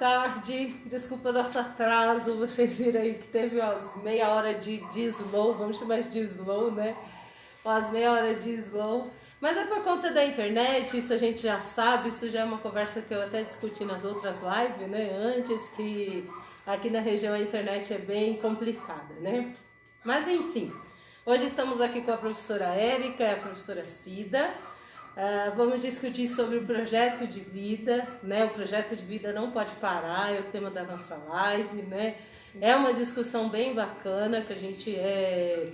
tarde. Desculpa nosso atraso. Vocês viram aí que teve umas meia hora de slow, vamos chamar de slow, né? Umas meia hora de slow. Mas é por conta da internet, isso a gente já sabe, isso já é uma conversa que eu até discuti nas outras lives, né? Antes, que aqui na região a internet é bem complicada, né? Mas enfim, hoje estamos aqui com a professora Érica e a professora Cida. Vamos discutir sobre o projeto de vida, né? O projeto de vida não pode parar, é o tema da nossa live, né? É uma discussão bem bacana que a gente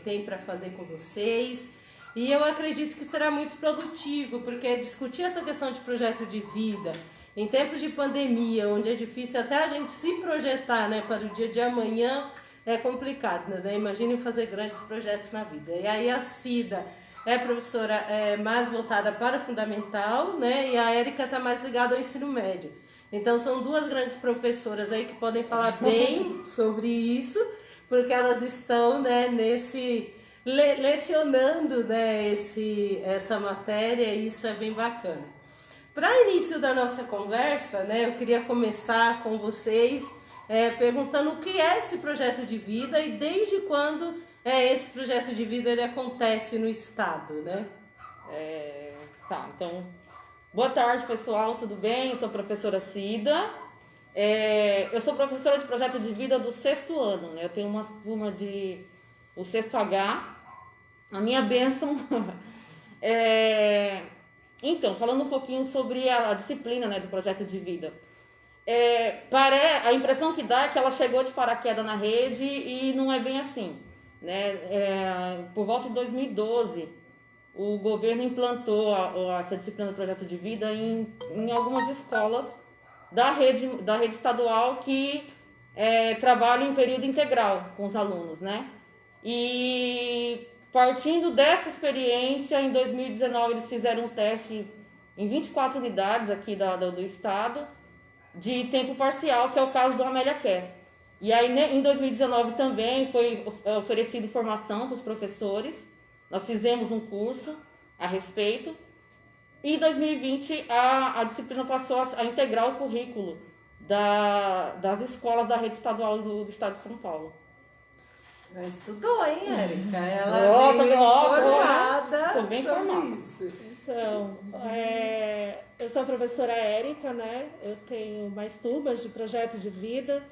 tem para fazer com vocês. E eu acredito que será muito produtivo, porque discutir essa questão de projeto de vida em tempos de pandemia, onde é difícil até a gente se projetar, né, para o dia de amanhã, é complicado, né? Imagine fazer grandes projetos na vida. E aí a Cida é professora mais voltada para o fundamental, né? E a Érica está mais ligada ao ensino médio. Então são duas grandes professoras aí que podem falar bem sobre isso, porque elas estão, né, lecionando, né, essa matéria, e isso é bem bacana. Para início da nossa conversa, né, eu queria começar com vocês perguntando o que é esse projeto de vida e desde quando esse projeto de vida ele acontece no estado, né? Tá, então, boa tarde, pessoal, tudo bem? Eu sou a professora Cida. Eu sou professora de projeto de vida do 6º ano, né? Eu tenho uma turma o 6º H. A minha bênção Então, falando um pouquinho sobre a disciplina, né, do projeto de vida. A impressão que dá é que ela chegou de paraquedas na rede e não é bem assim, né? Por volta de 2012, o governo implantou essa disciplina do projeto de vida em algumas escolas da rede estadual que trabalham em período integral com os alunos, né? E partindo dessa experiência, em 2019 eles fizeram um teste em 24 unidades aqui do estado de tempo parcial, que é o caso do Amélia Quer. E aí em 2019 também foi oferecido formação para os professores, nós fizemos um curso a respeito, e em 2020 a disciplina passou a integrar o currículo das escolas da rede estadual do estado de São Paulo. Ela estudou, hein, Érica? Ela veio informada sobre isso. Então, eu sou a professora Érica, né? Eu tenho mais turmas de projeto de vida.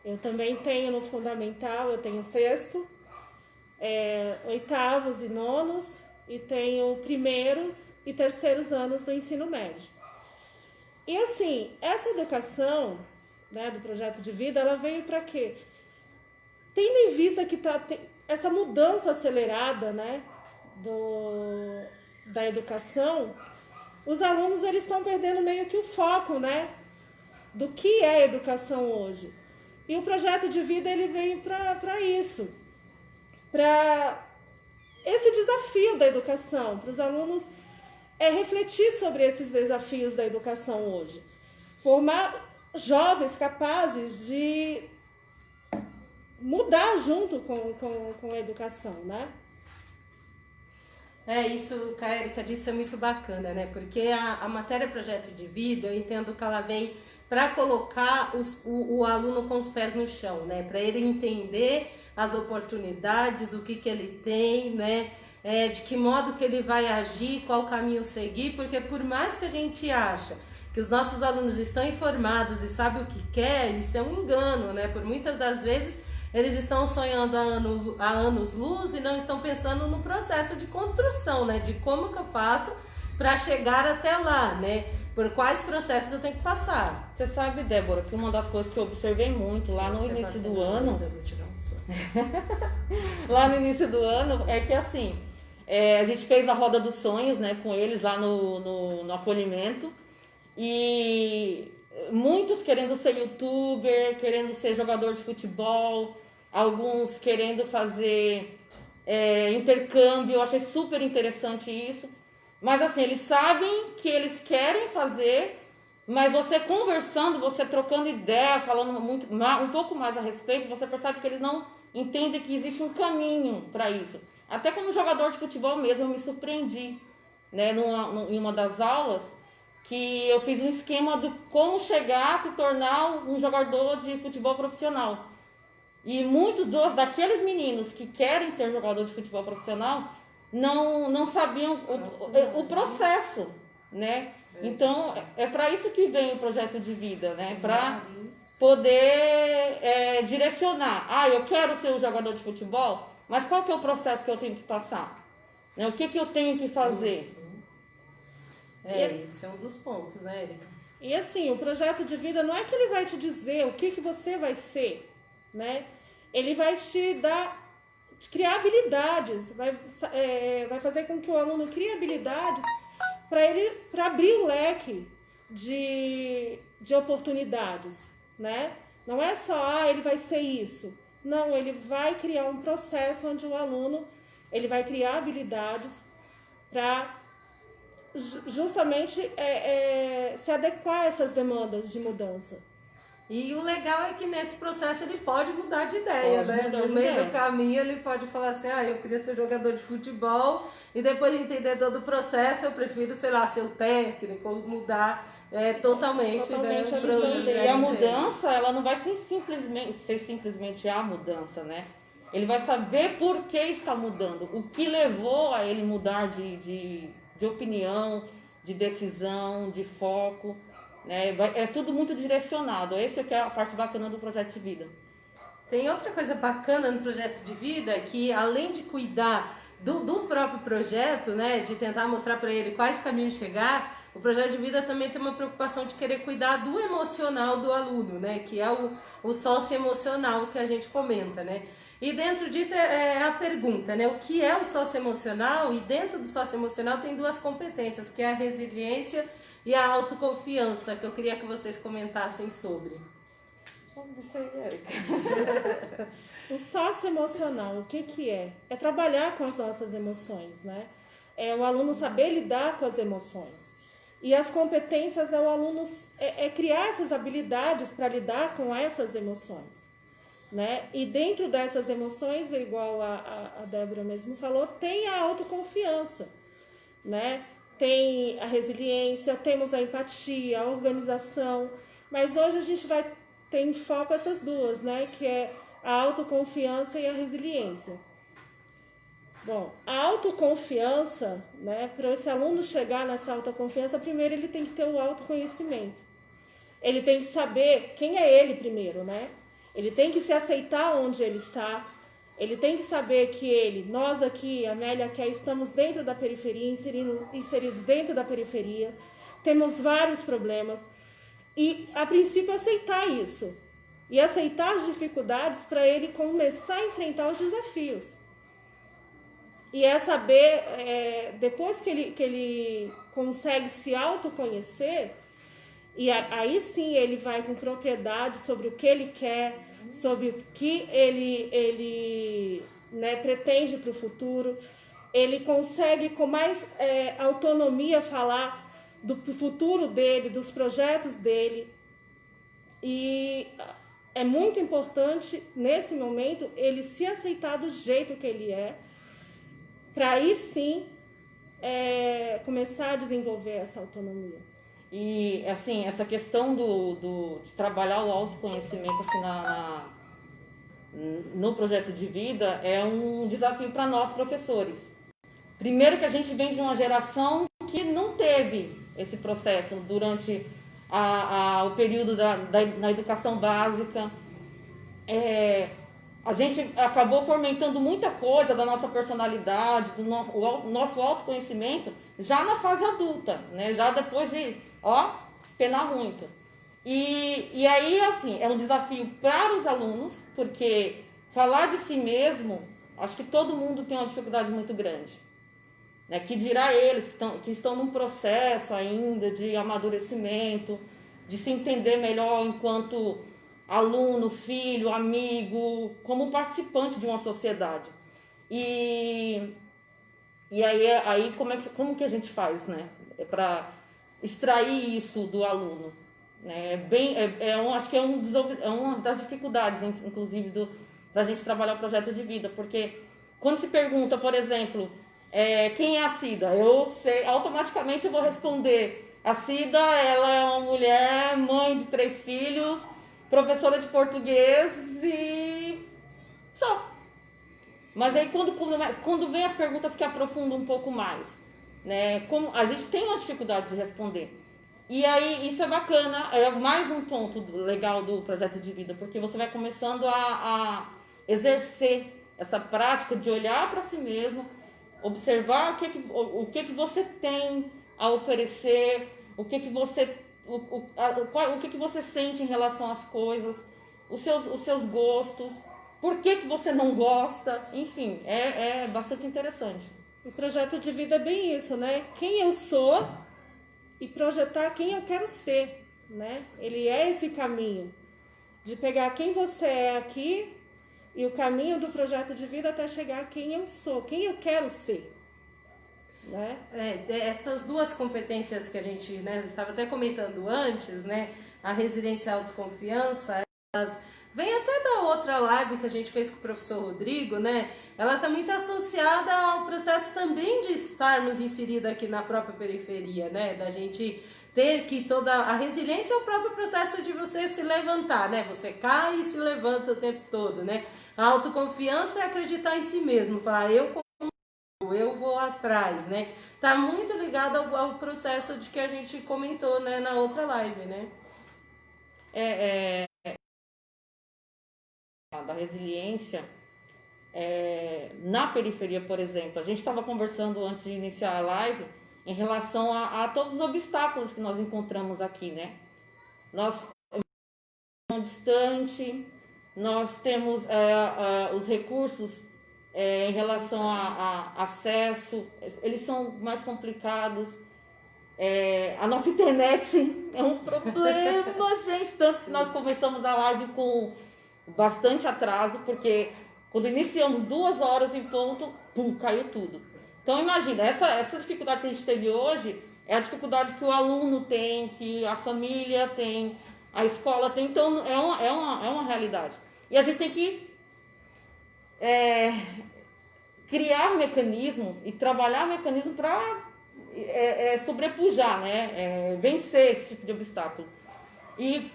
Eu também tenho no fundamental, eu tenho 6º, 8º e 9º, e tenho 1º e 3º anos do ensino médio. E assim, essa educação, né, do projeto de vida, ela veio para quê? Tendo em vista que tem essa mudança acelerada, né, da educação, os alunos eles estão perdendo meio que o foco, né, do que é educação hoje. E o projeto de vida ele veio para isso, para esse desafio da educação, para os alunos refletir sobre esses desafios da educação hoje. Formar jovens capazes de mudar junto com a educação, né? Isso que a Érica disse é muito bacana, né? Porque a matéria projeto de vida, eu entendo que ela vem para colocar o aluno com os pés no chão, né? Para ele entender as oportunidades, o que ele tem, né? De que modo que ele vai agir, qual caminho seguir, porque por mais que a gente acha que os nossos alunos estão informados e sabem o que quer, isso é um engano, né? Por muitas das vezes eles estão sonhando há anos-luz e não estão pensando no processo de construção, né? De como que eu faço para chegar até lá, né? Por quais processos eu tenho que passar. Você sabe, Débora, que uma das coisas que eu observei muito lá no início do ano... Eu vou tirar um sono. Lá no início do ano, é que assim, a gente fez a Roda dos Sonhos, né, com eles lá no acolhimento, e muitos querendo ser youtuber, querendo ser jogador de futebol, alguns querendo fazer intercâmbio. Eu achei super interessante isso. Mas assim, eles sabem que eles querem fazer, mas você conversando, você trocando ideia, falando um pouco mais a respeito, você percebe que eles não entendem que existe um caminho para isso. Até como jogador de futebol mesmo, eu me surpreendi, né, em uma das aulas, que eu fiz um esquema de como chegar a se tornar um jogador de futebol profissional. E muitos daqueles meninos que querem ser jogador de futebol profissional não sabiam o processo, né? Então, é para isso que vem o projeto de vida, né? Para poder direcionar. Eu quero ser um jogador de futebol, mas qual que é o processo que eu tenho que passar? Né? O que eu tenho que fazer? Esse é um dos pontos, né, Érica? E assim, o projeto de vida não é que ele vai te dizer o que você vai ser, né? Ele vai te criar habilidades, vai fazer com que o aluno crie habilidades para abrir o leque de oportunidades, né? Não é só, ele vai ser isso. Não, ele vai criar um processo onde o aluno ele vai criar habilidades para justamente se adequar a essas demandas de mudança. E o legal é que nesse processo ele pode mudar de ideia, né? No meio do caminho ele pode falar assim, eu queria ser jogador de futebol e depois de entender todo o processo eu prefiro, sei lá, ser o técnico ou mudar totalmente né? E a mudança, ela não vai ser simplesmente a mudança, né? Ele vai saber por que está mudando, o que levou a ele mudar de opinião, de decisão, de foco. É tudo muito direcionado. Esse é a parte bacana do projeto de vida. Tem outra coisa bacana no projeto de vida que além de cuidar do próprio projeto, né, de tentar mostrar para ele quais caminhos chegar, o projeto de vida também tem uma preocupação de querer cuidar do emocional do aluno, né, que é o socioemocional que a gente comenta, né. E dentro disso é a pergunta, né, o que é o socioemocional? E dentro do socioemocional tem duas competências, que é a resiliência e a autoconfiança, que eu queria que vocês comentassem sobre. O socioemocional, o que é? É trabalhar com as nossas emoções, né? É o aluno saber lidar com as emoções. E as competências é o aluno criar essas habilidades para lidar com essas emoções, né? E dentro dessas emoções, igual a Débora mesmo falou, tem a autoconfiança, né? Tem a resiliência, temos a empatia, a organização, mas hoje a gente vai ter em foco essas duas, né? Que é a autoconfiança e a resiliência. Bom, a autoconfiança, né? Para esse aluno chegar nessa autoconfiança, primeiro ele tem que ter o autoconhecimento. Ele tem que saber quem é ele primeiro, né? Ele tem que se aceitar onde ele está. Ele tem que saber que nós aqui, Amélia, que estamos dentro da periferia, inseridos dentro da periferia, temos vários problemas. E, a princípio, aceitar isso. E aceitar as dificuldades para ele começar a enfrentar os desafios. E saber, depois que ele consegue se autoconhecer, e aí sim ele vai com propriedade sobre o que ele quer, sobre o que ele pretende para o futuro. Ele consegue com mais autonomia falar do futuro dele, dos projetos dele. E é muito importante, nesse momento, ele se aceitar do jeito que ele é, para aí sim começar a desenvolver essa autonomia. E, assim, essa questão de trabalhar o autoconhecimento assim, no projeto de vida é um desafio para nós, professores. Primeiro que a gente vem de uma geração que não teve esse processo durante o período da educação básica. A gente acabou fomentando muita coisa da nossa personalidade, do nosso autoconhecimento já na fase adulta, né? Já depois de penar muito. E aí, assim, é um desafio para os alunos, porque falar de si mesmo, acho que todo mundo tem uma dificuldade muito grande. Né? Que dirá eles que estão num processo ainda de amadurecimento, de se entender melhor enquanto aluno, filho, amigo, como participante de uma sociedade. E aí como que a gente faz, né? Para extrair isso do aluno, né? Acho que é uma das dificuldades, inclusive, da gente trabalhar o projeto de vida, porque quando se pergunta, por exemplo, quem é a Cida, eu sei, automaticamente eu vou responder A Cida, ela é uma mulher, mãe de 3 filhos, professora de português e só. Mas aí quando vem as perguntas que aprofundam um pouco mais, né? Como a gente tem uma dificuldade de responder. E aí isso é bacana, é mais um ponto legal do projeto de vida, porque você vai começando a exercer essa prática de olhar para si mesmo, observar o que você tem a oferecer, o que você sente em relação às coisas, os seus gostos, por que você não gosta, enfim, é bastante interessante. O projeto de vida é bem isso, né? Quem eu sou e projetar quem eu quero ser, né? Ele é esse caminho de pegar quem você é aqui e o caminho do projeto de vida até chegar a quem eu sou, quem eu quero ser, né? Essas duas competências que a gente, né, estava até comentando antes, né? A resiliência e a autoconfiança, elas vem até da outra live que a gente fez com o professor Rodrigo, né? Ela está muito associada ao processo também de estarmos inseridos aqui na própria periferia, né? Da gente ter que toda... A resiliência é o próprio processo de você se levantar, né? Você cai e se levanta o tempo todo, né? A autoconfiança é acreditar em si mesmo, falar eu vou atrás, né? Tá muito ligado ao processo de que a gente comentou, né, na outra live, né? Da resiliência, na periferia, por exemplo, a gente estava conversando antes de iniciar a live em relação a todos os obstáculos que nós encontramos aqui, né? Nós somos distante, nós temos os recursos em relação a acesso, eles são mais complicados. A nossa internet é um problema, gente, tanto que nós começamos a live com bastante atraso, porque quando iniciamos 2 horas em ponto, pum, caiu tudo. Então imagina, essa dificuldade que a gente teve hoje é a dificuldade que o aluno tem, que a família tem, a escola tem, então é uma realidade. E a gente tem que criar mecanismos e trabalhar mecanismos para sobrepujar, né? Vencer esse tipo de obstáculo. E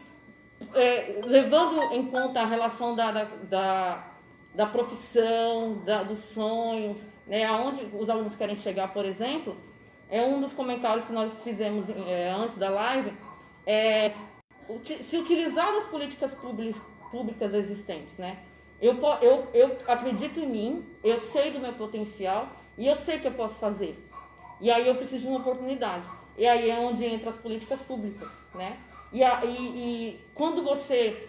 levando em conta a relação da profissão, dos sonhos, né, aonde os alunos querem chegar, por exemplo, um dos comentários que nós fizemos antes da live se utilizar das políticas públicas existentes, né? Eu acredito em mim, eu sei do meu potencial e eu sei que eu posso fazer. E aí eu preciso de uma oportunidade. E aí é onde entram as políticas públicas, né? E quando você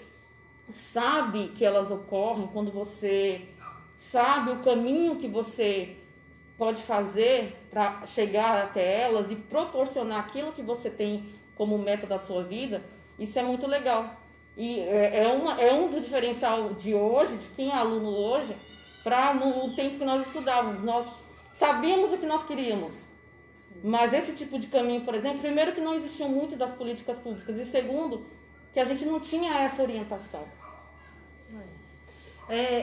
sabe que elas ocorrem, quando você sabe o caminho que você pode fazer para chegar até elas e proporcionar aquilo que você tem como meta da sua vida, isso é muito legal. E é um do diferencial de hoje, de quem é aluno hoje, para no tempo que nós estudávamos. Nós sabíamos o que nós queríamos. Mas esse tipo de caminho, por exemplo, primeiro que não existiam muitas das políticas públicas e segundo, que a gente não tinha essa orientação.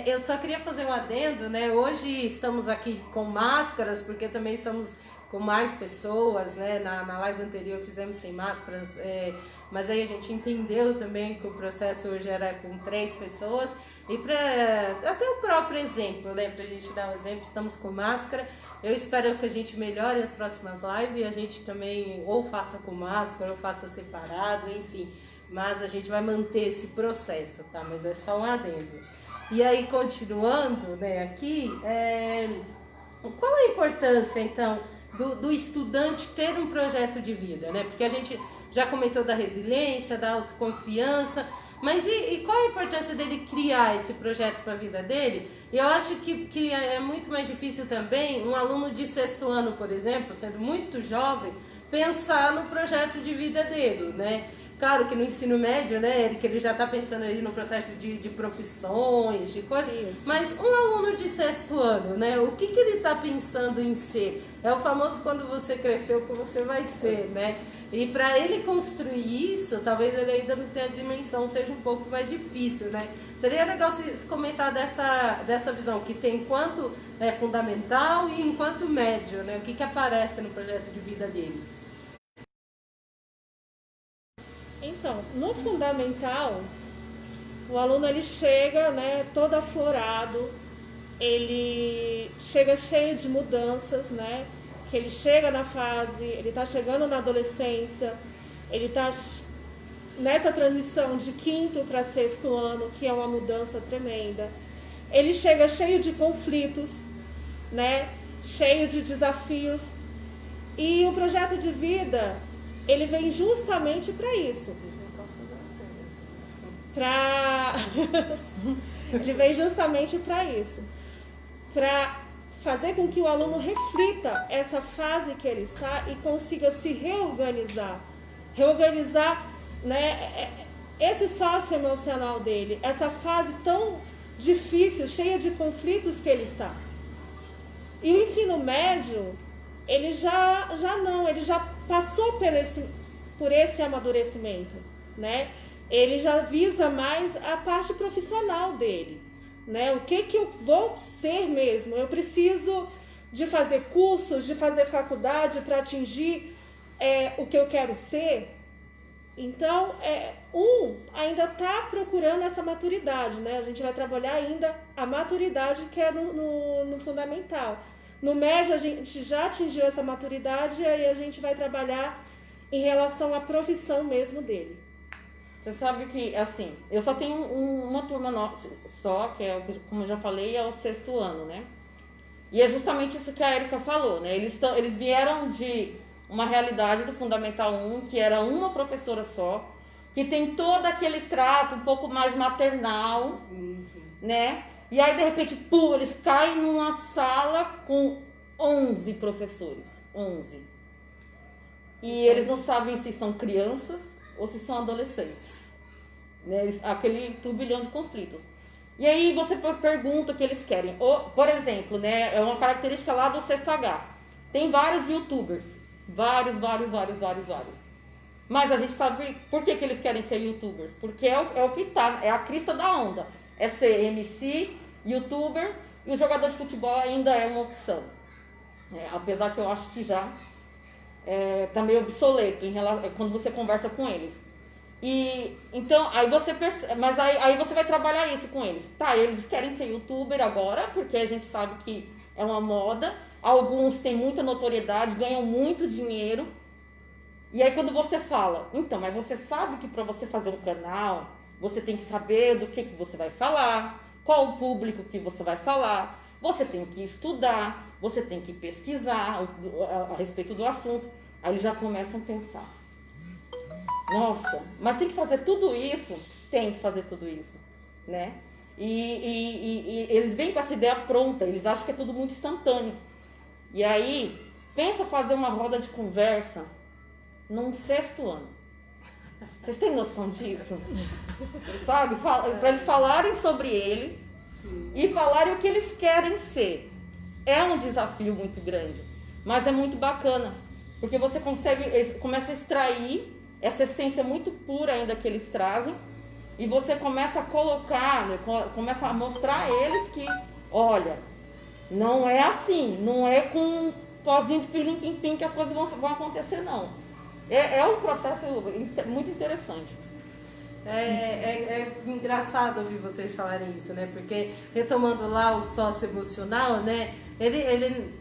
Eu só queria fazer um adendo, né? Hoje estamos aqui com máscaras, porque também estamos com mais pessoas, né? Na live anterior fizemos sem máscaras, mas aí a gente entendeu também que o processo hoje era com 3 pessoas. E até o próprio exemplo, né? Pra gente dar um exemplo, estamos com máscara. Eu espero que a gente melhore as próximas lives e a gente também ou faça com máscara ou faça separado, enfim. Mas a gente vai manter esse processo, tá? Mas é só um adendo. E aí, continuando, né, aqui, qual a importância, então, do estudante ter um projeto de vida, né? Porque a gente já comentou da resiliência, da autoconfiança, mas e qual a importância dele criar esse projeto para a vida dele? Eu acho que é muito mais difícil também um aluno de 6º ano, por exemplo, sendo muito jovem, pensar no projeto de vida dele, né? Claro que no ensino médio, né, Eric, ele já está pensando aí no processo de profissões, de coisas, mas um aluno de 6º ano, né, o que ele está pensando em ser? É o famoso quando você crescer, o que você vai ser, né? E para ele construir isso, talvez ele ainda não tenha a dimensão, seja um pouco mais difícil, né? Seria legal se comentar dessa visão, que tem enquanto fundamental e enquanto médio, né? O que aparece no projeto de vida deles. Então, no fundamental, o aluno ele chega, né, todo aflorado, ele chega cheio de mudanças, né? Que ele chega na fase, ele está chegando na adolescência, ele está nessa transição de 5º para 6º ano, que é uma mudança tremenda. Ele chega cheio de conflitos, né? Cheio de desafios. E o projeto de vida, ele vem justamente para isso. Ele vem justamente para isso. Para fazer com que o aluno reflita essa fase que ele está e consiga se reorganizar. Reorganizar, né, esse socioemocional dele, essa fase tão difícil, cheia de conflitos que ele está. E o ensino médio, ele já passou por esse amadurecimento, né? Ele já visa mais a parte profissional dele, né? O que eu vou ser mesmo? Eu preciso de fazer cursos, de fazer faculdade para atingir o que eu quero ser. Então, ainda está procurando essa maturidade, né? A gente vai trabalhar ainda a maturidade que é no fundamental. No médio, a gente já atingiu essa maturidade e aí a gente vai trabalhar em relação à profissão mesmo dele. Você sabe que, assim, eu só tenho uma turma só, que é, como eu já falei, é o 6º ano, né? E é justamente isso que a Érica falou, né? Eles vieram de uma realidade do Fundamental 1, que era uma professora só, que tem todo aquele trato um pouco mais maternal, né? E aí, de repente, eles caem numa sala com 11 professores. 11. E eles não sabem se são crianças ou se são adolescentes, né? Aquele turbilhão de conflitos. E aí você pergunta o que eles querem. Por exemplo, né, é uma característica lá do 6º H. Tem vários youtubers, vários. Mas a gente sabe por que eles querem ser youtubers. Porque é o que tá, é a crista da onda. É ser MC, youtuber, e o jogador de futebol ainda é uma opção. Apesar que eu acho que já tá meio obsoleto quando você conversa com eles. E então aí você percebe, mas aí você vai trabalhar isso com eles. Tá, eles querem ser youtuber agora, porque a gente sabe que é uma moda. Alguns têm muita notoriedade, ganham muito dinheiro. E aí quando você fala, então, mas você sabe que para você fazer um canal, você tem que saber do que você vai falar, qual o público que você vai falar, você tem que estudar, você tem que pesquisar a respeito do assunto. Aí eles já começam a pensar, nossa, mas tem que fazer tudo isso? Tem que fazer tudo isso, né? E eles vêm com essa ideia pronta, eles acham que é tudo muito instantâneo. E aí, pensa fazer uma roda de conversa num 6º ano. Vocês têm noção disso? Sabe? Para eles falarem sobre eles. Sim. E falarem o que eles querem ser. É um desafio muito grande, mas é muito bacana, porque você começa a extrair essa essência muito pura ainda que eles trazem, e você começa a colocar, né, começa a mostrar a eles que, olha, não é assim, não é com um pozinho de pilim-pim-pim que as coisas vão acontecer, não. É um processo muito interessante. É engraçado ouvir vocês falarem isso, né? Porque, retomando lá o socioemocional, né? Ele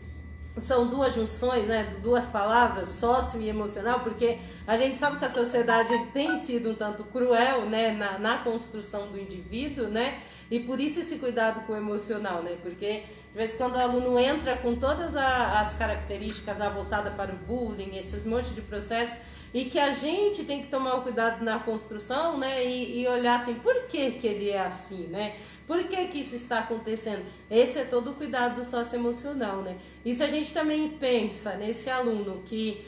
são duas junções, né? Duas palavras, sócio e emocional, porque a gente sabe que a sociedade tem sido um tanto cruel, né? Na construção do indivíduo, né? E por isso esse cuidado com o emocional, né? Porque de vez em quando o aluno entra com todas as características voltadas para o bullying, esses montes de processos, e que a gente tem que tomar o cuidado na construção, né? E olhar assim, por que ele é assim, né? Por que isso está acontecendo? Esse é todo o cuidado do socioemocional, né? E se a gente também pensa nesse aluno que,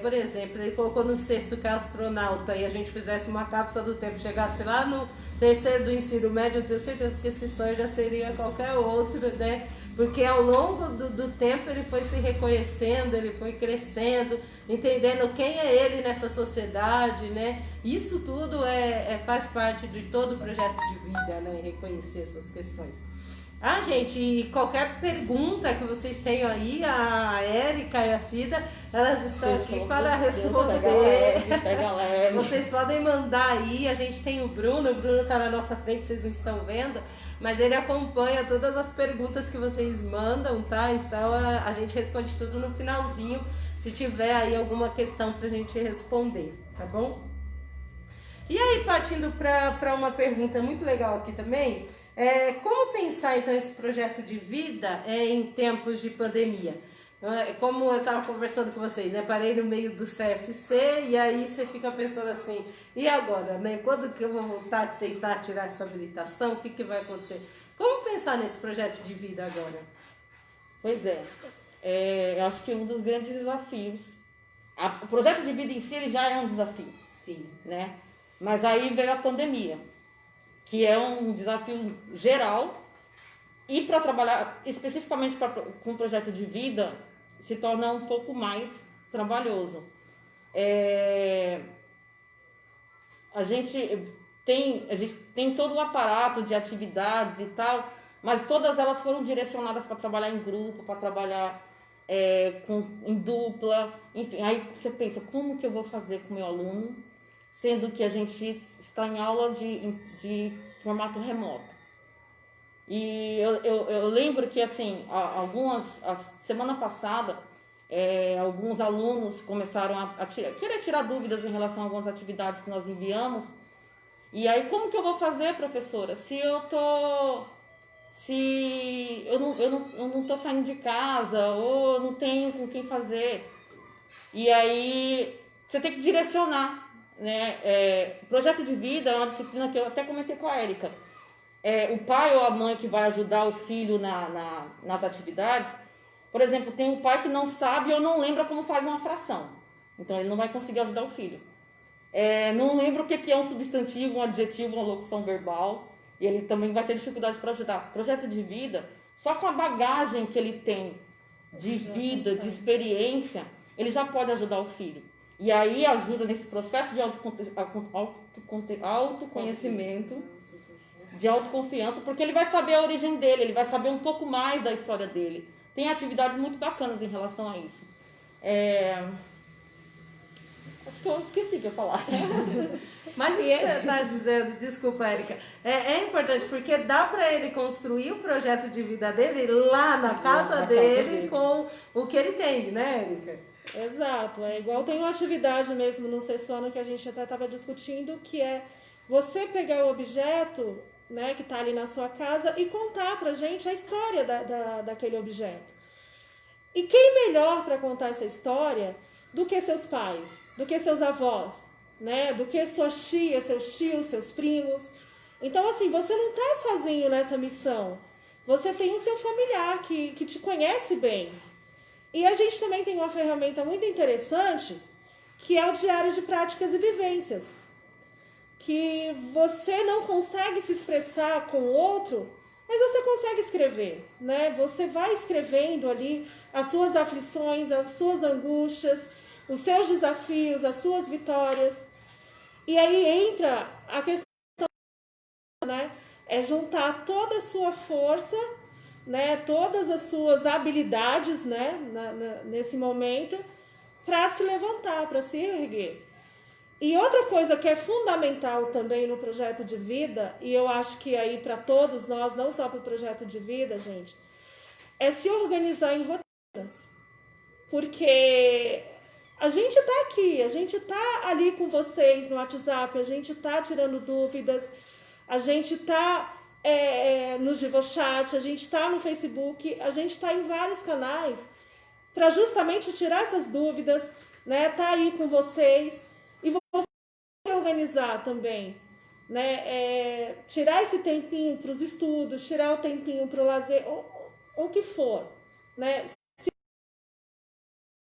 por exemplo, ele colocou no 6º que é astronauta e a gente fizesse uma cápsula do tempo, chegasse lá no 3º do ensino médio, eu tenho certeza que esse sonho já seria qualquer outro, né? Porque ao longo do tempo ele foi se reconhecendo, ele foi crescendo, entendendo quem é ele nessa sociedade, né? Isso tudo faz parte de todo o projeto de vida, né? Reconhecer essas questões. Gente, e qualquer pergunta que vocês tenham aí, a Érica e a Cida, elas estão aqui para responder. Pega leve. Vocês podem mandar aí, a gente tem o Bruno está na nossa frente, vocês não estão vendo, mas ele acompanha todas as perguntas que vocês mandam, tá? Então a gente responde tudo no finalzinho, se tiver aí alguma questão pra gente responder, tá bom? E aí, partindo para uma pergunta muito legal aqui também, como pensar então esse projeto de vida em tempos de pandemia? Como eu estava conversando com vocês, né? Parei no meio do CFC e aí você fica pensando assim, e agora, né? Quando que eu vou voltar a tentar tirar essa habilitação? O que vai acontecer? Como pensar nesse projeto de vida agora? Pois eu acho que um dos grandes desafios, o projeto de vida em si ele já é um desafio. Sim. Né? Mas aí veio a pandemia, que é um desafio geral, e para trabalhar especificamente com o projeto de vida se torna um pouco mais trabalhoso. A gente tem todo o aparato de atividades e tal, mas todas elas foram direcionadas para trabalhar em grupo, para trabalhar em dupla, enfim. Aí você pensa, como que eu vou fazer com o meu aluno, sendo que a gente está em aula de formato remoto? E eu lembro que, assim, a semana passada, alguns alunos começaram a querer tirar dúvidas em relação a algumas atividades que nós enviamos. E aí, como que eu vou fazer, professora, se eu não tô saindo de casa, ou não tenho com quem fazer? E aí, você tem que direcionar, né? Projeto de vida é uma disciplina que eu até comentei com a Érica. O pai ou a mãe que vai ajudar o filho nas atividades, por exemplo, tem um pai que não sabe ou não lembra como faz uma fração, então ele não vai conseguir ajudar o filho. Não lembra o que é um substantivo, um adjetivo, uma locução verbal, e ele também vai ter dificuldade para ajudar. Projeto de vida, só com a bagagem que ele tem de vida, de experiência, ele já pode ajudar o filho. E aí ajuda nesse processo de autoconhecimento, de autoconfiança, porque ele vai saber a origem dele, ele vai saber um pouco mais da história dele. Tem atividades muito bacanas em relação a isso. Acho que eu esqueci o que eu ia falar. Mas isso que você está dizendo, desculpa, Érica, é importante porque dá para ele construir o projeto de vida dele lá na casa dele com o que ele tem, né, Érica? Exato, igual tem uma atividade mesmo no sexto ano que a gente até estava discutindo, que é você pegar o objeto, né, que está ali na sua casa e contar pra gente a história daquele objeto. E quem melhor para contar essa história do que seus pais, do que seus avós, né, do que suas tias, seus tios, seus primos? Então, assim, você não está sozinho nessa missão. Você tem o seu familiar que te conhece bem. E a gente também tem uma ferramenta muito interessante, que é o diário de práticas e vivências. Que você não consegue se expressar com o outro, mas você consegue escrever, né? Você vai escrevendo ali as suas aflições, as suas angústias, os seus desafios, as suas vitórias. E aí entra a questão, né? É juntar toda a sua força, né? Todas as suas habilidades, né? Nesse momento, para se levantar, para se erguer. E outra coisa que é fundamental também no projeto de vida, e eu acho que aí para todos nós, não só para o projeto de vida, gente, é se organizar em rotinas. Porque a gente está aqui, a gente está ali com vocês no WhatsApp, a gente está tirando dúvidas, a gente está no GivoChat, a gente está no Facebook, a gente está em vários canais para justamente tirar essas dúvidas, né? Tá aí com vocês. Organizar também, né? Tirar esse tempinho para os estudos, tirar o tempinho para o lazer, ou o que for, né? Se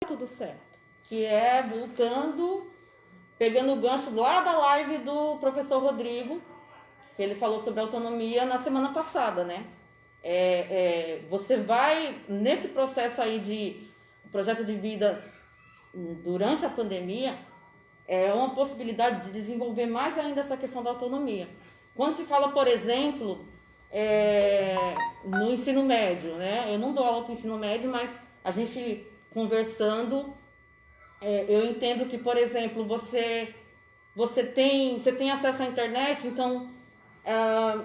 tudo certo. Que é voltando, pegando o gancho lá da live do professor Rodrigo, que ele falou sobre autonomia na semana passada, né? Você vai, nesse processo aí de projeto de vida durante a pandemia, é uma possibilidade de desenvolver mais ainda essa questão da autonomia. Quando se fala, por exemplo, no ensino médio, né? Eu não dou aula para o ensino médio, mas a gente conversando, eu entendo que, por exemplo, você tem acesso à internet, então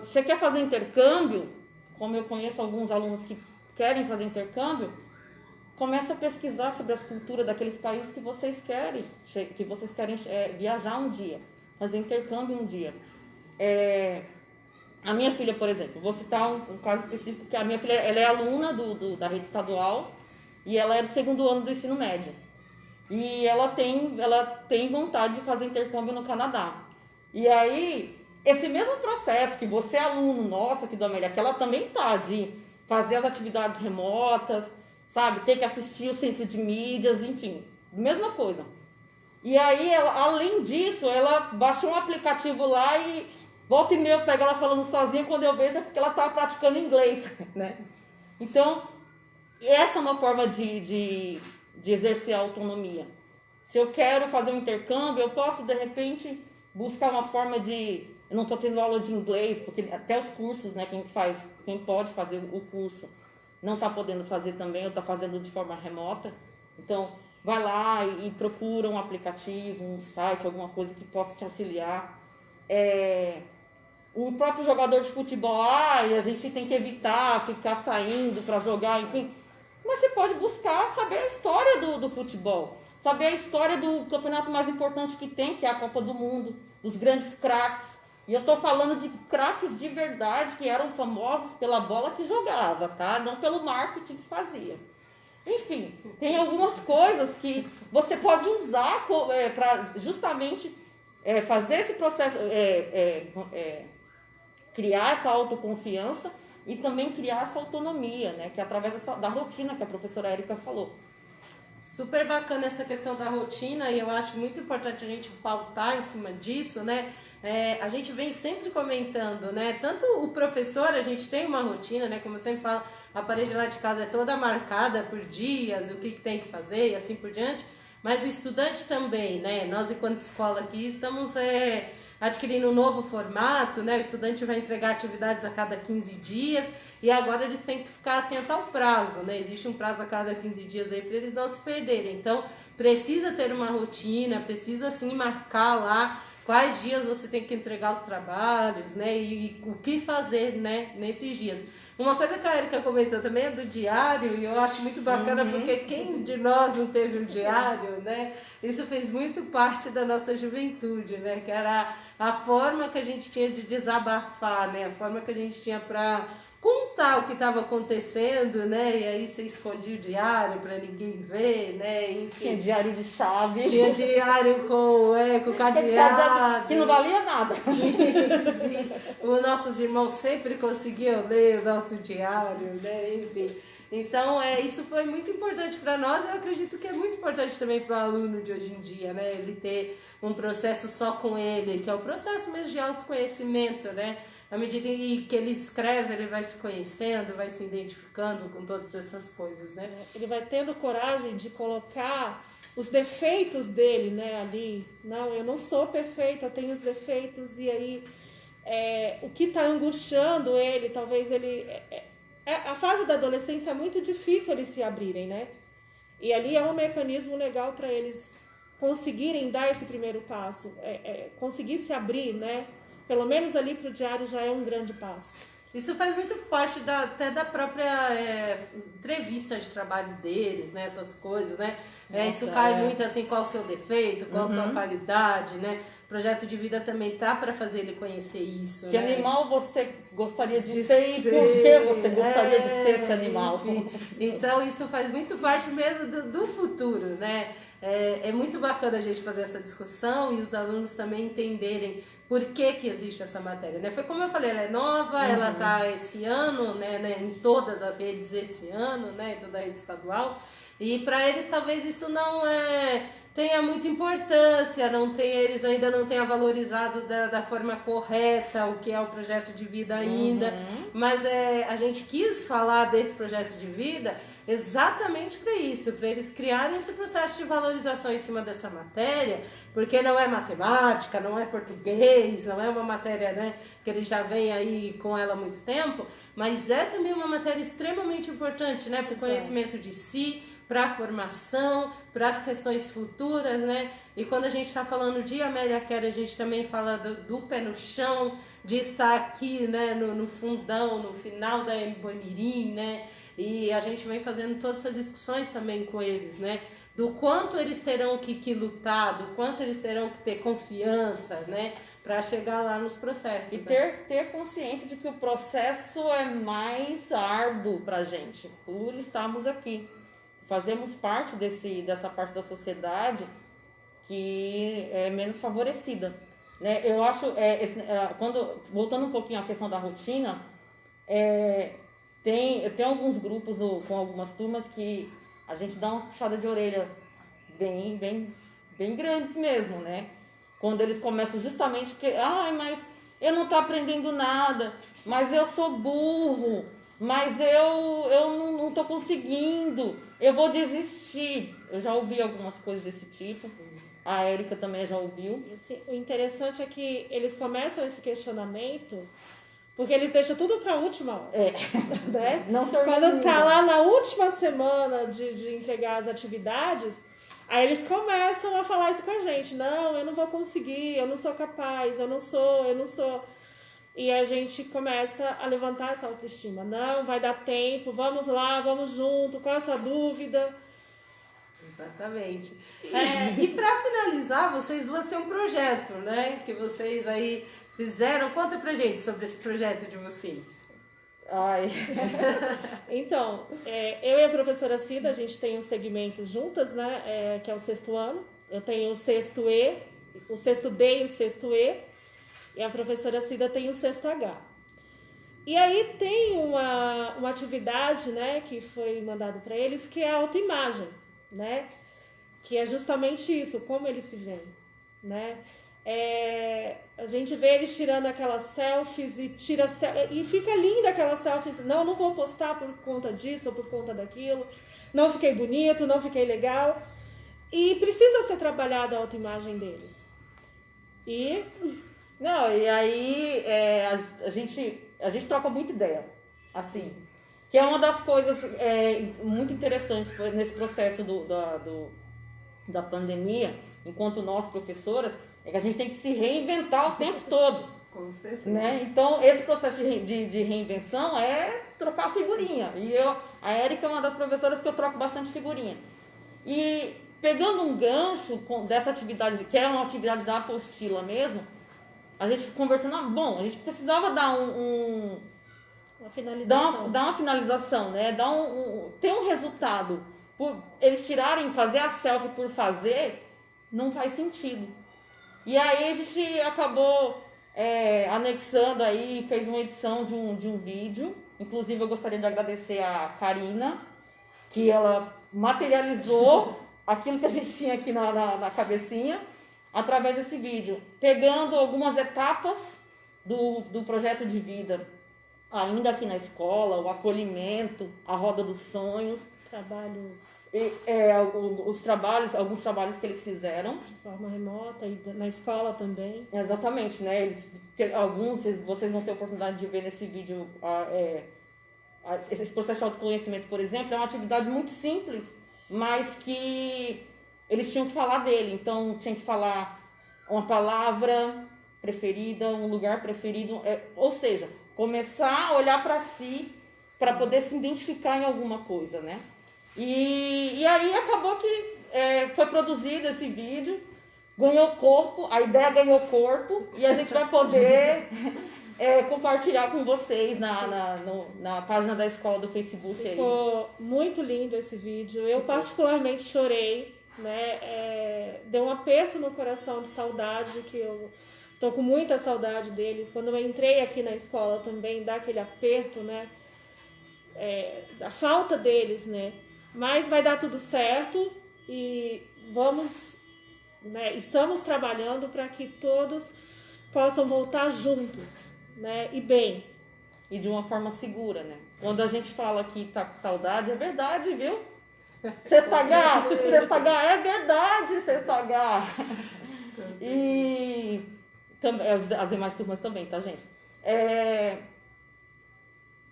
você quer fazer intercâmbio, como eu conheço alguns alunos que querem fazer intercâmbio, começa a pesquisar sobre as culturas daqueles países que vocês querem viajar um dia, fazer intercâmbio um dia. A minha filha, por exemplo, vou citar um caso específico, que a minha filha ela é aluna da rede estadual e ela é do 2º ano do ensino médio. E ela tem vontade de fazer intercâmbio no Canadá. E aí, esse mesmo processo que você é aluno, nossa, que Amélia, que ela também tá de fazer as atividades remotas, sabe? Ter que assistir o centro de mídias, enfim, mesma coisa. E aí, além disso, ela baixou um aplicativo lá e volta e meia eu pego ela falando sozinha, quando eu vejo é porque ela tá praticando inglês, né? Então, essa é uma forma de exercer a autonomia. Se eu quero fazer um intercâmbio, eu posso, de repente, buscar uma forma de... Eu não estou tendo aula de inglês, porque até os cursos, né, quem pode fazer o curso, não está podendo fazer também, ou está fazendo de forma remota. Então, vai lá e procura um aplicativo, um site, alguma coisa que possa te auxiliar. O próprio jogador de futebol, a gente tem que evitar ficar saindo para jogar, enfim... Mas você pode buscar saber a história do futebol, saber a história do campeonato mais importante que tem, que é a Copa do Mundo, dos grandes craques. E eu estou falando de craques de verdade, que eram famosos pela bola que jogava, tá? Não pelo marketing que fazia. Enfim, tem algumas coisas que você pode usar para justamente fazer esse processo, criar essa autoconfiança, e também criar essa autonomia, né? Que é através da rotina que a professora Érica falou. Super bacana essa questão da rotina, e eu acho muito importante a gente pautar em cima disso, né? A gente vem sempre comentando, né? Tanto o professor, a gente tem uma rotina, né? Como eu sempre falo, a parede lá de casa é toda marcada por dias, o que tem que fazer e assim por diante. Mas o estudante também, né? Nós, enquanto escola aqui, estamos... adquirindo um novo formato, né? O estudante vai entregar atividades a cada 15 dias e agora eles têm que ficar atentos ao prazo, né? Existe um prazo a cada 15 dias aí para eles não se perderem. Então, precisa ter uma rotina, precisa sim marcar lá quais dias você tem que entregar os trabalhos, né? E o que fazer, né? Nesses dias. Uma coisa que a Érica comentou também é do diário, e eu acho muito bacana, porque quem de nós não teve um diário, né? Isso fez muito parte da nossa juventude, né? Que era a forma que a gente tinha de desabafar, né? A forma que a gente tinha para contar o que estava acontecendo, né? E aí você escondia o diário para ninguém ver, né? Enfim. Tinha diário de chave. Tinha diário com cadeado. Que não valia nada. Sim, sim. Os nossos irmãos sempre conseguiam ler o nosso diário, né? Enfim. Então, isso foi muito importante para nós. Eu acredito que é muito importante também para o aluno de hoje em dia, né? Ele ter um processo só com ele, que é o processo mesmo de autoconhecimento, né? À medida que ele escreve, ele vai se conhecendo, vai se identificando com todas essas coisas, né? Ele vai tendo coragem de colocar os defeitos dele, né, ali. Não, eu não sou perfeita, eu tenho os defeitos, e aí o que está angustiando ele, talvez ele... a fase da adolescência é muito difícil eles se abrirem, né? E ali é um mecanismo legal para eles conseguirem dar esse primeiro passo, conseguir se abrir, né? Pelo menos ali para o diário já é um grande passo. Isso faz muito parte até da própria entrevista de trabalho deles, né? Essas coisas, né? Isso cai muito assim, qual o seu defeito, qual a sua qualidade, né? O projeto de vida também tá para fazer ele conhecer isso. Que né? Animal você gostaria de ser e por que você gostaria de ser esse animal? Enfim. Então isso faz muito parte mesmo do futuro, né? É muito bacana a gente fazer essa discussão e os alunos também entenderem por que existe essa matéria, né? Foi como eu falei, ela é nova, ela está esse ano, né, em todas as redes esse ano, né, toda a rede estadual, e para eles talvez isso não tenha muita importância, eles ainda não tenham valorizado da forma correta o que é o projeto de vida ainda, mas a gente quis falar desse projeto de vida exatamente para isso, para eles criarem esse processo de valorização em cima dessa matéria, porque não é matemática, não é português, não é uma matéria, né, que ele já vem aí com ela há muito tempo, mas é também uma matéria extremamente importante, né, para o conhecimento de si, para a formação, para as questões futuras, né? E quando a gente está falando de Amélia Quer, a gente também fala do pé no chão, de estar aqui, né, no fundão, no final da Boimirim, né? E a gente vem fazendo todas essas discussões também com eles, né? Do quanto eles terão que lutar, do quanto eles terão que ter confiança, né? Para chegar lá nos processos. E né? ter consciência de que o processo é mais árduo para a gente, por estarmos aqui. Fazemos parte dessa parte da sociedade que é menos favorecida. Né? Eu acho, voltando um pouquinho à questão da rotina, tem alguns grupos com algumas turmas que a gente dá umas puxadas de orelha bem grandes mesmo, né? Quando eles começam justamente que, mas eu não estou aprendendo nada, mas eu sou burro, mas eu não estou conseguindo, eu vou desistir. Eu já ouvi algumas coisas desse tipo. Sim. A Érica também já ouviu. Assim, o interessante é que eles começam esse questionamento porque eles deixam tudo para a última hora. Né? Não se Quando está lá na última semana de entregar as atividades, aí eles começam a falar isso com a gente. Não, eu não vou conseguir, eu não sou capaz, eu não sou. E a gente começa a levantar essa autoestima. Não, vai dar tempo, vamos lá, vamos junto, qual é a sua dúvida? Exatamente. E para finalizar, vocês duas têm um projeto, né? Que vocês aí fizeram. Conta pra gente sobre esse projeto de vocês. Então, eu e a professora Cida, a gente tem um segmento juntas, né? Que é o 6º ano. Eu tenho o 6º E, o 6º D e o 6º E. E a professora Cida tem o 6º H. E aí tem uma atividade, né, que foi mandado para eles, que é a autoimagem, né? Que é justamente isso, como eles se veem, né? A gente vê eles tirando aquelas selfies e fica linda aquelas selfies. Não vou postar por conta disso ou por conta daquilo. Não fiquei bonito, não fiquei legal. E precisa ser trabalhada a autoimagem deles. Não, e aí a gente troca muita ideia, assim, que é uma das coisas muito interessantes nesse processo da pandemia, enquanto nós, professoras, é que a gente tem que se reinventar o tempo todo. Com certeza. Né? Então, esse processo de reinvenção é trocar figurinha. E a Érica é uma das professoras que eu troco bastante figurinha. E pegando um gancho dessa atividade, que é uma atividade da apostila mesmo, a gente conversando, a gente precisava dar uma finalização. Dar uma finalização, né? Ter um resultado. Eles fazer a selfie por fazer, não faz sentido. E aí a gente acabou anexando aí, fez uma edição de um vídeo. Inclusive eu gostaria de agradecer a Karina, que ela materializou aquilo que a gente tinha aqui na cabecinha, através desse vídeo, pegando algumas etapas do projeto de vida, ainda aqui na escola, o acolhimento, a roda dos sonhos, alguns trabalhos que eles fizeram de forma remota e na escola também. Exatamente, né? Vocês vão ter a oportunidade de ver nesse vídeo esse processo de autoconhecimento, por exemplo, é uma atividade muito simples, mas que eles tinham que falar dele, então tinha que falar uma palavra preferida, um lugar preferido, ou seja, começar a olhar para si, para poder se identificar em alguma coisa, né? E aí acabou que foi produzido esse vídeo, ganhou corpo, a ideia ganhou corpo, e a gente vai poder compartilhar com vocês na página da escola do Facebook. Ficou muito lindo esse vídeo, eu particularmente chorei, né? Deu um aperto no coração de saudade, que eu tô com muita saudade deles. Quando eu entrei aqui na escola também, dá aquele aperto, né? Da falta deles, né? Mas vai dar tudo certo e estamos trabalhando para que todos possam voltar juntos, né? E bem. e de uma forma segura, né? Quando a gente fala que tá com saudade, é verdade, viu? Sexta H é verdade, Sexta H. E também, as demais turmas também, tá, gente?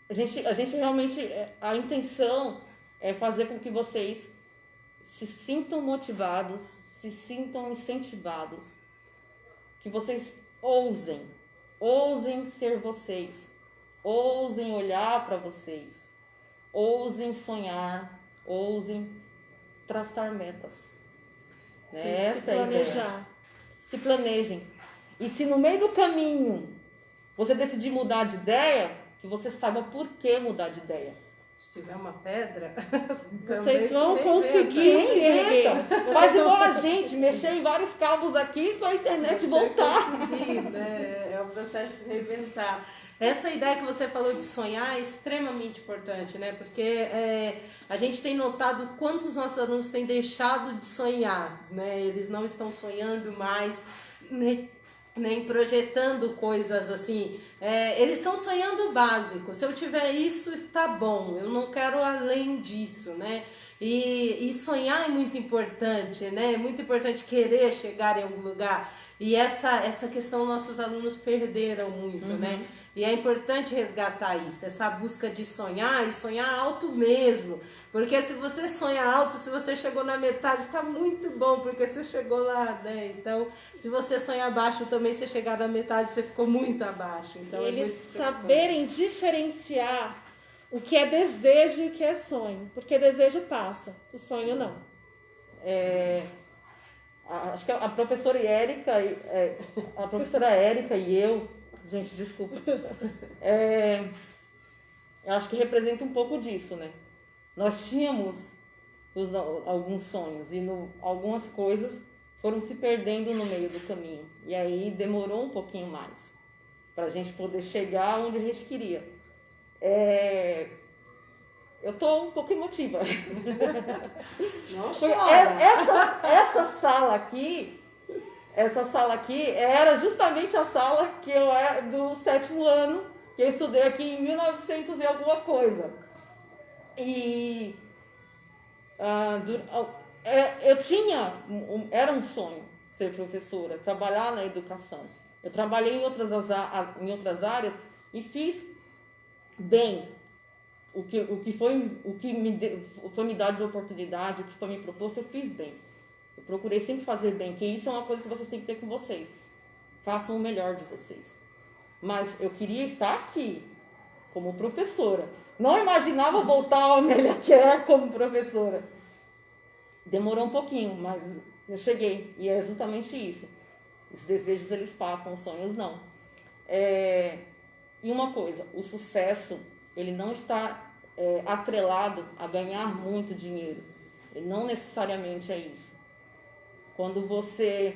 A gente realmente, a intenção é fazer com que vocês se sintam motivados, se sintam incentivados, que vocês ousem ser vocês, ousem olhar para vocês, ousem sonhar, ousem traçar metas. Né? Se planejar. Se planejem. E se no meio do caminho você decidir mudar de ideia, que você saiba por que mudar de ideia. Se tiver uma pedra, vocês vão conseguir se erguer. Faz igual a gente, mexer em vários cabos aqui para a internet voltar. Conseguir, né? É o processo de se reinventar. Essa ideia que você falou de sonhar é extremamente importante, né? Porque a gente tem notado quantos nossos alunos têm deixado de sonhar, né? Eles não estão sonhando mais, nem projetando coisas assim. Eles estão sonhando o básico. Se eu tiver isso, está bom. Eu não quero além disso, né? E sonhar é muito importante, né? É muito importante querer chegar em algum lugar. E essa questão nossos alunos perderam muito, né? E é importante resgatar isso, essa busca de sonhar e sonhar alto mesmo. Porque se você sonha alto, se você chegou na metade, tá muito bom, porque você chegou lá, né? Então, se você sonha baixo também, se chegar na metade, você ficou muito abaixo. Então, eles saberem diferenciar o que é desejo e o que é sonho. Porque desejo passa, o sonho não. Acho que a professora Érica e eu, gente, desculpa, eu acho que representa um pouco disso, né? Nós tínhamos alguns sonhos e algumas coisas foram se perdendo no meio do caminho. E aí demorou um pouquinho mais para a gente poder chegar onde a gente queria. Eu tô um pouco emotiva. Nossa! Essa sala aqui era justamente a sala que eu era do 7º ano, que eu estudei aqui em 1900 e alguma coisa. E era um sonho ser professora, trabalhar na educação. Eu trabalhei em outras áreas e fiz bem. O que foi me dado de oportunidade, o que foi me proposto, eu fiz bem. Eu procurei sempre fazer bem, que isso é uma coisa que vocês têm que ter com vocês. Façam o melhor de vocês. Mas eu queria estar aqui, como professora. Não imaginava voltar ao Amélia Quer como professora. Demorou um pouquinho, mas eu cheguei. E é justamente isso. Os desejos, eles passam, os sonhos não. E uma coisa, o sucesso, ele não está atrelado a ganhar muito dinheiro. Ele não necessariamente é isso. Quando você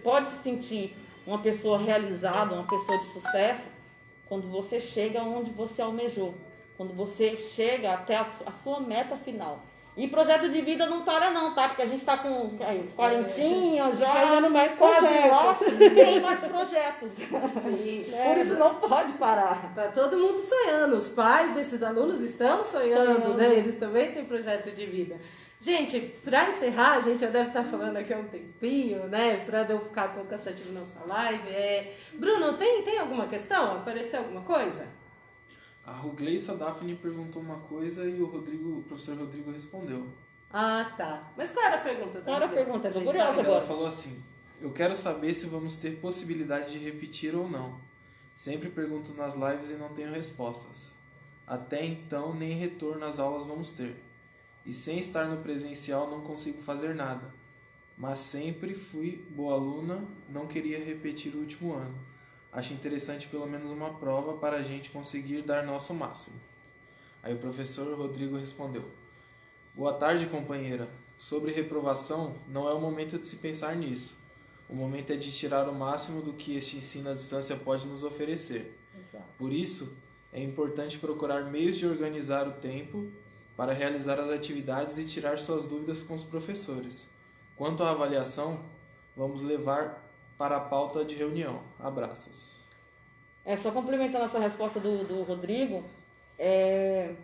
pode se sentir uma pessoa realizada, uma pessoa de sucesso, quando você chega onde você almejou, quando você chega até a sua meta final. E projeto de vida não para não, tá? Porque a gente tá com os 40 já, fazendo mais quase projetos. tem mais projetos. Sim. Por isso não pode parar. Tá todo mundo sonhando, os pais desses alunos estão sonhando, né? Eles também têm projeto de vida. Gente, para encerrar, a gente já deve estar falando aqui há um tempinho, né? Para não ficar tão cansativo nossa live. Bruno, tem alguma questão? Apareceu alguma coisa? A Rugleissa Daphne perguntou uma coisa e o professor Rodrigo respondeu. Ah, tá. Mas qual era a pergunta? Qual era a pergunta? Eu tô curiosa agora. Ela falou assim: eu quero saber se vamos ter possibilidade de repetir ou não. Sempre pergunto nas lives e não tenho respostas. Até então, nem retorno às aulas vamos ter. E sem estar no presencial não consigo fazer nada. Mas sempre fui boa aluna, não queria repetir o último ano. Acho interessante pelo menos uma prova para a gente conseguir dar nosso máximo. Aí o professor Rodrigo respondeu: boa tarde, companheira. Sobre reprovação, não é o momento de se pensar nisso. O momento é de tirar o máximo do que este ensino à distância pode nos oferecer. Exato. Por isso, é importante procurar meios de organizar o tempo para realizar as atividades e tirar suas dúvidas com os professores. Quanto à avaliação, vamos levar para a pauta de reunião. Abraços. Só complementando essa resposta do Rodrigo, é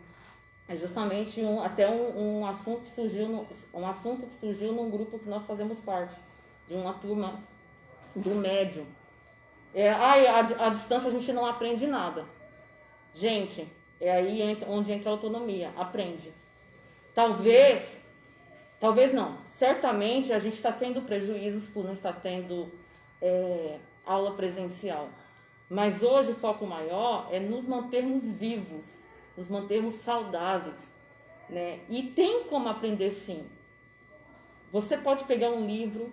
justamente um assunto que surgiu num grupo que nós fazemos parte, de uma turma do médio. A distância a gente não aprende nada. Gente, é aí onde entra a autonomia, aprende. Talvez não, certamente a gente está tendo prejuízos por não estar tendo aula presencial. Mas hoje o foco maior é nos mantermos vivos, nos mantermos saudáveis, né? E tem como aprender sim. Você pode pegar um livro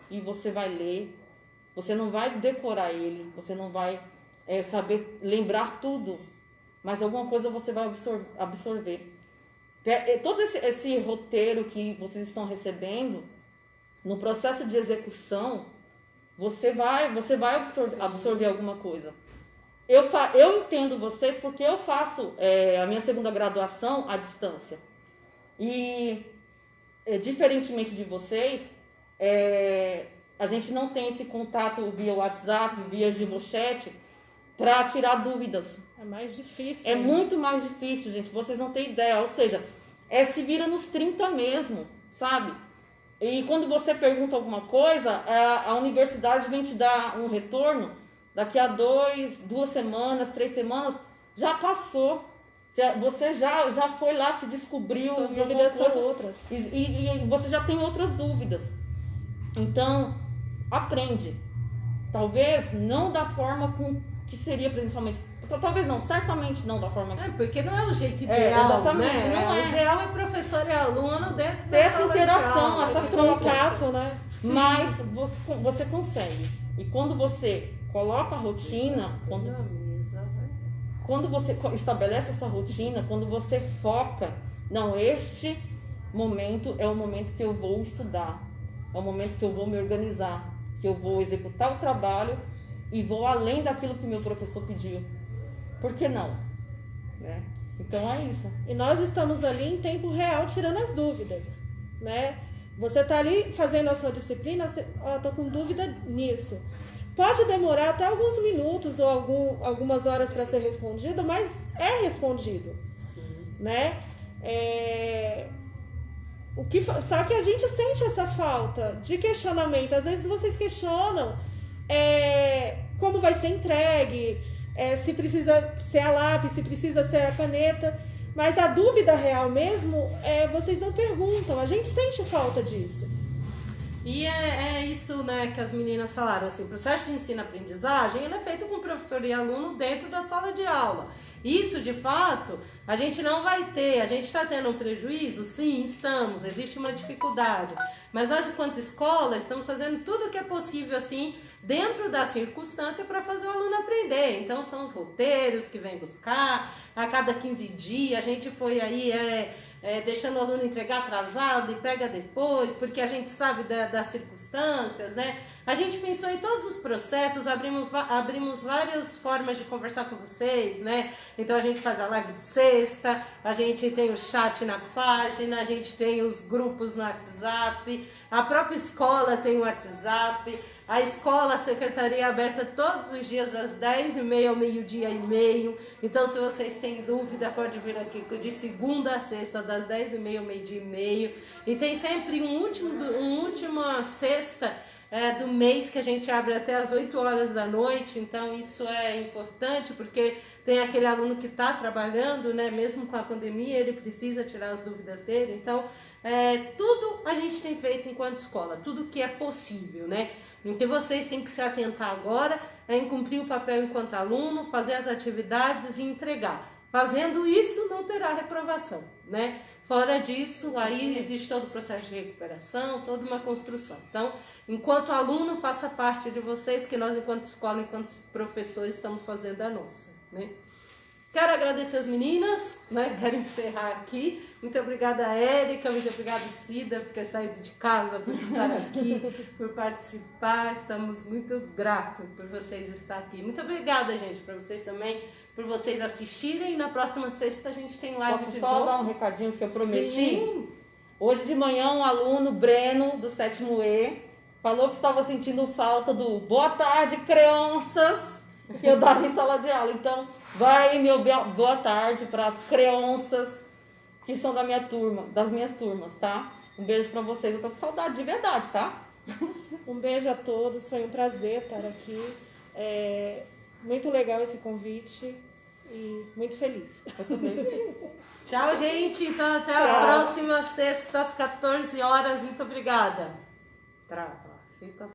e você vai ler, você não vai decorar ele, você não vai saber lembrar tudo, mas alguma coisa você vai absorver. Todo esse roteiro que vocês estão recebendo, no processo de execução, você vai absorver alguma coisa. Eu entendo vocês porque eu faço a minha segunda graduação à distância. E, diferentemente de vocês, a gente não tem esse contato via WhatsApp, via Givochat, para tirar dúvidas. É mais difícil. É muito mais difícil, gente. Vocês não têm ideia. Ou seja, se vira nos 30 mesmo, sabe? E quando você pergunta alguma coisa, a universidade vem te dar um retorno. Daqui a 2 semanas, 3 semanas, já passou. Você já foi lá, se descobriu. Suas dúvidas são outras. E você já tem outras dúvidas. Então, aprende. Talvez não da forma que seria presencialmente. Talvez não, certamente não da forma que... porque não é o jeito ideal, exatamente, né? não é. O ideal é professor e aluno dentro da essa sala interação, de aula, essa Esse troca. contato, né? Sim. Mas você consegue. E quando você coloca a rotina, quando você estabelece essa rotina, quando você foca, não, este momento é o momento que eu vou estudar, é o momento que eu vou me organizar, que eu vou executar o trabalho e vou além daquilo que meu professor pediu. Por que não? Né? Então é isso. E nós estamos ali em tempo real tirando as dúvidas, né? Você está ali fazendo a sua disciplina, tô com dúvida nisso. Pode demorar até alguns minutos ou algumas horas para ser respondido, mas é respondido. Sim. Né? Só que a gente sente essa falta de questionamento. Às vezes vocês questionam como vai ser entregue, se precisa ser a lápis, se precisa ser a caneta. Mas a dúvida real mesmo, vocês não perguntam. A gente sente falta disso. E é isso, né, que as meninas falaram, assim, o processo de ensino-aprendizagem, ele é feito com professor e aluno dentro da sala de aula. Isso, de fato, a gente não vai ter. A gente está tendo um prejuízo? Sim, estamos. Existe uma dificuldade. Mas nós, enquanto escola, estamos fazendo tudo o que é possível, assim, dentro da circunstância para fazer o aluno aprender. Então, são os roteiros que vem buscar. A cada 15 dias, a gente foi aí... deixando o aluno entregar atrasado e pega depois, porque a gente sabe das circunstâncias, né? A gente pensou em todos os processos, abrimos várias formas de conversar com vocês, né? Então a gente faz a live de sexta, a gente tem o chat na página, a gente tem os grupos no WhatsApp, a própria escola tem o WhatsApp, a escola, a secretaria é aberta todos os dias das 10h30 ao 12h30. Então, se vocês têm dúvida, pode vir aqui de segunda a sexta, das 10h30 ao 12h30. E tem sempre última sexta do mês que a gente abre até as 8 horas da noite. Então, isso é importante porque tem aquele aluno que está trabalhando, né? Mesmo com a pandemia, ele precisa tirar as dúvidas dele. Então, tudo a gente tem feito enquanto escola, tudo que é possível, né? O que vocês têm que se atentar agora é em cumprir o papel enquanto aluno, fazer as atividades e entregar. Fazendo isso, não terá reprovação, né? Fora disso, aí existe todo o processo de recuperação, toda uma construção. Então, enquanto aluno, faça parte de vocês, que nós, enquanto escola, enquanto professores, estamos fazendo a nossa, né? Quero agradecer as meninas, né? Quero encerrar aqui. Muito obrigada, Érica, muito obrigada, Cida, por ter saído de casa, por estar aqui, por participar. Estamos muito gratos por vocês estar aqui. Muito obrigada, gente, para vocês também, por vocês assistirem. Na próxima sexta a gente tem live Posso de só novo. dar um recadinho que eu prometi? Sim. Hoje de manhã um aluno, Breno, do 7º E, falou que estava sentindo falta do boa tarde, crianças. que eu dava em sala de aula. Então, vai meu boa tarde para as crianças que são da minha turma, das minhas turmas, tá? Um beijo para vocês. Eu tô com saudade de verdade, tá? Um beijo a todos, foi um prazer estar aqui. Muito legal esse convite e muito feliz. Tchau, gente. Então, até a Tchau. próxima sexta, às 14 horas. Muito obrigada. Trava. Fica.